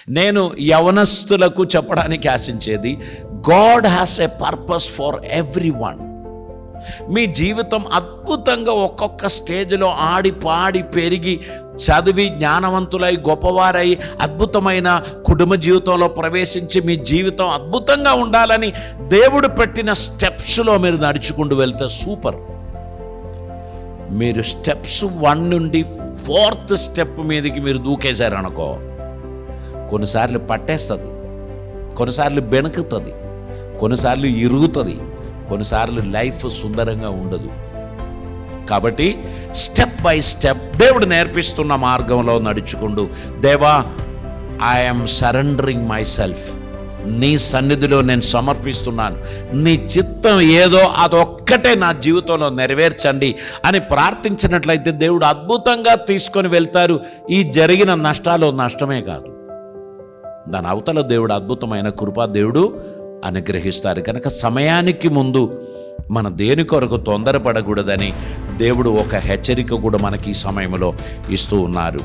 నేను యవనస్తులకు చెప్పడానికి ఆశించేది, God has a purpose for everyone. మీ జీవితం అద్భుతంగా ఒక్కొక్క స్టేజ్లో ఆడి పాడి పెరిగి చదివి జ్ఞానవంతులై గొప్పవారై అద్భుతమైన కుటుంబ జీవితంలో ప్రవేశించి మీ జీవితం అద్భుతంగా ఉండాలని దేవుడు పెట్టిన స్టెప్స్లో మీరు నడుచుకుంటూ వెళ్తే సూపర్. మీరు స్టెప్స్ 1 నుండి 4th స్టెప్ మీదకి మీరు దూకేశారనుకో, కొన్నిసార్లు పట్టేస్తుంది, కొన్నిసార్లు బెణుకుతుంది, కొన్నిసార్లు ఇరుగుతుంది, కొన్నిసార్లు లైఫ్ సుందరంగా ఉండదు. కాబట్టి స్టెప్ బై స్టెప్ దేవుడు నేర్పిస్తున్న మార్గంలో నడుచుకుంటూ, దేవా, ఐఎమ్ సరెండరింగ్ మై సెల్ఫ్, నీ సన్నిధిలో నేను సమర్పిస్తున్నాను, నీ చిత్తం ఏదో అదొక్కటే నా జీవితంలో నెరవేర్చండి అని ప్రార్థించినట్లయితే దేవుడు అద్భుతంగా తీసుకొని వెళ్తారు. ఈ జరిగిన నష్టాలు నష్టమే కాదు, దాని అవతల దేవుడు అద్భుతమైన కృపా దేవుడు అనుగ్రహిస్తారు. కనుక సమయానికి ముందు మన దేని కొరకు తొందరపడకూడదని దేవుడు ఒక హెచ్చరిక కూడా మనకి ఈ సమయంలో ఇస్తూ ఉన్నారు.